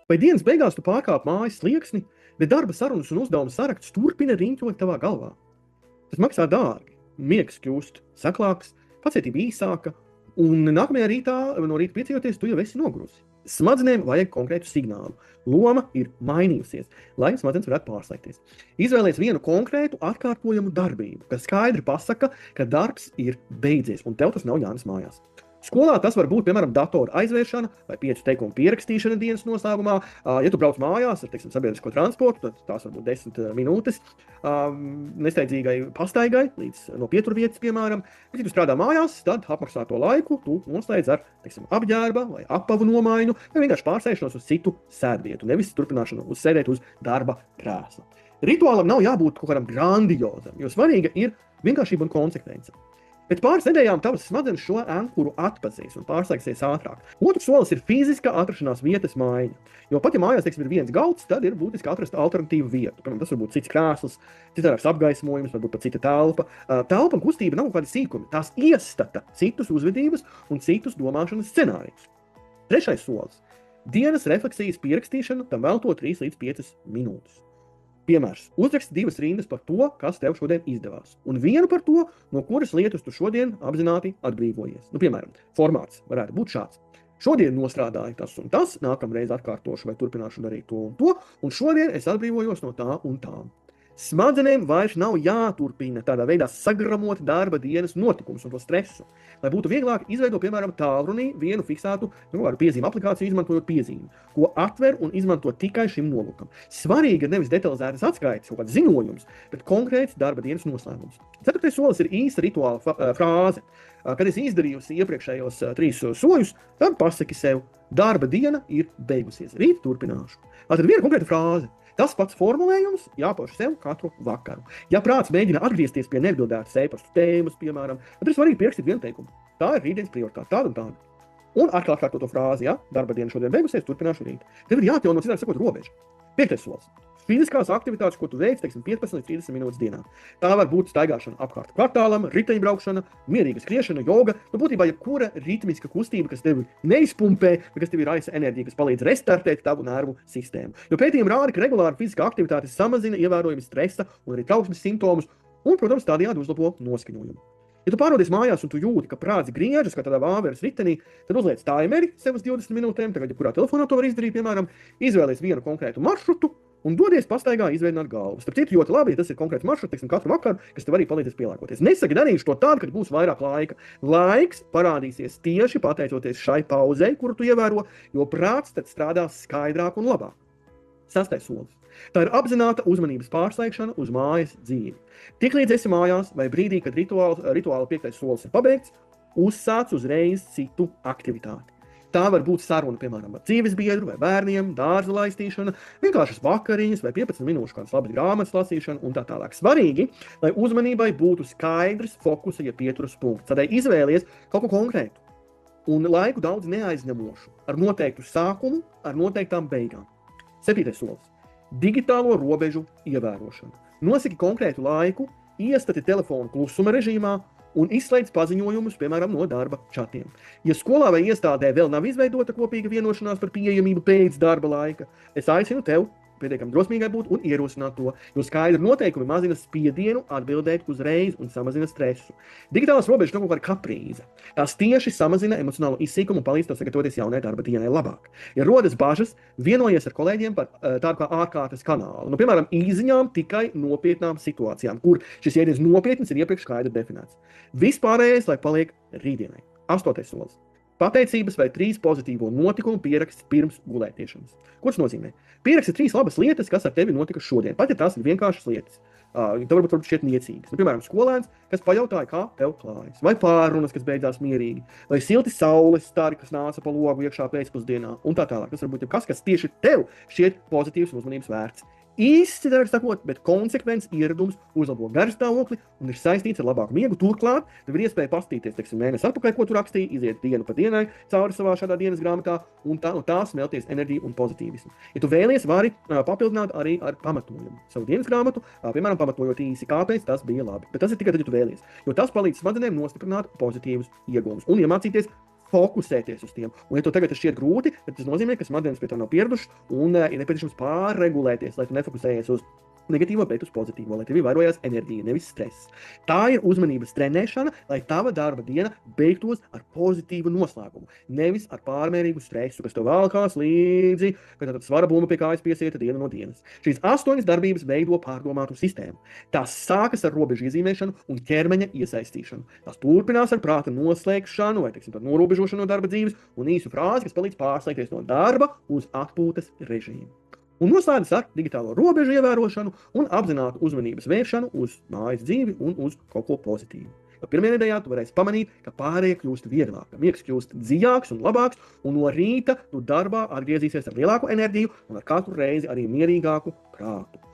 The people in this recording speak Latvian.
Vai dienas beigās tu pārkāp mājas slieksni, bet darba sarunas un uzdevumu saraksts turpina riņķot tavā galvā? Tas maksā dārgi, miegs kļūst seklāks, pacietība īsāka, un nākamajā rītā, no rīta piecījoties, tu jau esi nogurusi. Smadzenēm vajag konkrētu signālu. Loma ir mainījusies, lai smadzenes varētu pārslēgties. Izvēlies vienu konkrētu atkārtojamu darbību, kas skaidri pasaka, ka darbs ir beidzies, un tev tas nav jānes mājās. Skolā tas var būt, piemēram, datora aizvēršana vai 5 teikumu pierakstīšana dienas noslēgumā. Ja tu brauc mājās ar, teiksim, sabiedrisko transportu, tad tās var būt 10 minūtes nesteidzīgai pastaigai līdz no pieturvietas, piemēram. Ja tu strādā mājās, tad apmaksāto laiku tu noslēdz ar, teiksim, apģērba vai apavu nomaiņu vai vienkārši pārsēšanos uz citu sēdvietu, nevis turpināšanu sēdēt uz darba krēsla. Rituālam nav jābūt kaut kādam grandiozam, jo svarīga ir vienkāršība un konsekvence. Pēc pāris nedēļām tavas smadzenes šo ankuru atpazīs un pārslēgsies ātrāk. Otrs solis ir fiziska atrašanās vietas maiņa. Jo pat ja mājās, teiksim, ir viens galds, tad ir būtiski atrast alternatīvu vietu. Piemēram, tas var būt cits krēsls, citādāks apgaismojums, varbūt pat cita telpa. Telpa un kustība nav kādi sīkumi. Tās iestata citus uzvedības un citus domāšanas scenārijus. Trešais solis – dienas refleksijas pierakstīšana, tam veltot 3 līdz 5 minūtes. Piemērs. Uzraksti 2 rindas par to, kas tev šodien izdevās, un vienu par to, no kuras lietas tu šodien apzināti atbrīvojies. Piemēram, formāts varētu būt šāds. Šodien nostrādāju tas un tas, nākamreiz atkārtošu vai turpināšu darīt to un to, un šodien es atbrīvojos no tā un tā. Smadzenēm vairs nav jāturpina tādā veidā sagramot darba dienas notikumus un to stresu. Lai būtu vieglāk izveidot, piemēram, tālrunī vienu fiksētu piezīmu aplikāciju, izmantojot piezīmi, ko atver un izmanto tikai šim nolūkam. Svarīgi ir nevis detalizētas atskaites, kaut kāds ziņojums, bet konkrēts darba dienas noslēgums. 4. solis ir īsta rituāla frāze. Kad esi izdarījusi iepriekšējos 3 soļus, tad pasaki sev, darba diena ir beigusies, rīt turpināšu. Tad viena konkrēta frāze. Tas pats formulējums jāpauž sev katru vakaru. Ja prāts mēģina atgriezties pie neatbildētas e-pastu tēmas, piemēram, tad ir svarīgi pierakstīt vienu teikumu. Tā ir rītdienas prioritāte, tāda un tāda. Un atkārtot to frāzi, ja darba diena šodien beigusies, turpināšu rīt. Tev ir jāatjauno, citādi sakot, robeža. 5. solis. Fiziskās aktivitātes, ko tu veic, teiksim, 15 līdz 30 minūtes dienā. Tā var būt staigāšana apkārt kvartālam, riteņbraukšana, mierīga skriešana, joga. Būtībā jebkura ritmiska kustība, kas tevi neizpumpē, bet kas tev ir raisa enerģija, kas palīdz restartēt tavu nervu sistēmu. Jo pētījumi rāda, ka regulāra fiziskā aktivitāte samazina ievērojami stresa un arī trauksmes simptomus un, protams, tādējādi uzlabo noskaņojumu. Ja tu pārrodies mājās un tu jūti, ka prāts griežas kā tādā vāveres ritenī, tad uzliec taimeri sev uz 20 minūtēm, tagad jebkurā telefonā to var izdarīt, piemēram, izvēlies vienu konkrētu maršrutu un dodies pastaigā izveidināt galvu. Starp citu, ļoti labi, ja tas ir konkrēts maršruts, teiksim, katru vakaru, kas tev arī palīdzēs pielāgoties. Nesaki, darīšu to tādu, kad būs vairāk laika. Laiks parādīsies tieši pateicoties šai pauzei, kuru tu ievēro, jo prāts tad strādās skaidrāk un labāk. 6. solis. Tā ir apzināta uzmanības pārslēgšana uz mājas dzīvi. Tiklīdz esi mājās vai brīdī, kad rituāla 5. solis ir pabeigts, uzsāc uzreiz citu aktivitāti. Tā var būt saruna, piemēram, ar dzīvesbiedru vai bērniem, dārza laistīšana, vienkāršas vakariņas vai 15 minūšu kādas labas grāmatas lasīšana un tā tālāk. Svarīgi, lai uzmanībai būtu skaidrs fokusa, ja pieturas punkts. Tādēļ izvēlies kaut ko konkrētu un laiku daudz neaizņemošu, ar noteiktu sākumu, ar noteiktām beigām. 7. solis. Digitālo robežu ievērošana. Nosaki konkrētu laiku, iestati telefonu klusuma režīmā un izslēdz paziņojumus, piemēram, no darba čatiem. Ja skolā vai iestādē vēl nav izveidota kopīga vienošanās par pieejamību pēc darba laika, es aicinu tev pietiekami drosmīgai būt un ierosināt to, jo skaidri noteikumi mazina spiedienu atbildēt uzreiz un samazina stresu. Digitālās robežas nav kaut kāda kaprīze. Tās tieši samazina emocionālo izsīkumu un palīdz tev sagatavoties jaunai darba dienai labāk. Ja rodas bažas, vienojies ar kolēģiem par tādu kā ārkārtas kanālu. Piemēram, īziņām tikai nopietnām situācijām, kur šis jēdziens nopietns ir iepriekš skaidri definēts. Vispārējais, lai paliek rītdienai. 8. solis. Pateicības vai 3 pozitīvo notikumu pieraksts pirms gulētiešanas. Ko tas nozīmē? Pieraksti 3 labas lietas, kas ar tevi notika šodien. Pat ja tās ir vienkāršas lietas. Tev varbūt šķiet niecīgas. Piemēram, skolēns, kas pajautāja, kā tev klājas. Vai pārunas, kas beidzās mierīgi. Vai silti saules stari, kas nāca pa logu iekšā pēcpusdienā. Un tā tālāk. Tas varbūt kas tieši tev šķiet pozitīvs un uzmanības vērts. Īsti tā sakot, bet konsekvents ieradums uzlabo garastāvokli un ir saistīts ar labāku miegu. Turklāt, tev ir iespēja pastīties, teiksim, mēnesi atpakaļ, ko tu rakstīji, iziet dienu pa dienai cauri savā šādā dienas grāmatā un tā smelties enerģiju un pozitīvismu. Ja tu vēlies, vari papildināt arī ar pamatojumu savu dienas grāmatu, piemēram, pamatojot īsi, kāpēc tas bija labi. Bet tas ir tikai tad, ja tu vēlies, jo tas palīdz smadzenēm nostiprināt pozitīvus iegūmus un iemācīties fokusēties uz tiem. Un, ja tev tagad tas šķiet grūti, tad tas nozīmē, ka smadzenes pie tā nav pieradušas un ir nepieciešams pārregulēties, lai tu nefokusējies uz negatīvo, bet uz pozitīvo, lai tev vairojās enerģija, nevis stress. Tā ir uzmanības trenēšana, lai tava darba diena beigtos ar pozitīvu noslēgumu, nevis ar pārmērīgu stresu, kas tev valkās līdzi, ka tad svara bumba pie kājas piesieta diena no dienas. Šīs 8 darbības veido pārdomātu sistēmu. Tās sākas ar robežu iezīmēšanu un ķermeņa iesaistīšanu. Tās turpinās ar prāta noslēgšanu vai, teiksim, norobežošanu no darba dzīves un īsu frāzi, kas palīdz pārslēgties no darba uz atpūtas režīmu. Un noslēdzas ar digitālo robežu ievērošanu un apzinātu uzmanības vēršanu uz mājas dzīvi un uz kaut ko pozitīvu. Jo pirmajā nedēļā tu varēsi pamanīt, ka pārējie kļūst vieglāk, miegs kļūst dziļāks un labāks, un no rīta tu darbā atgriezīsies ar lielāku enerģiju un ar katru reizi arī mierīgāku prātu.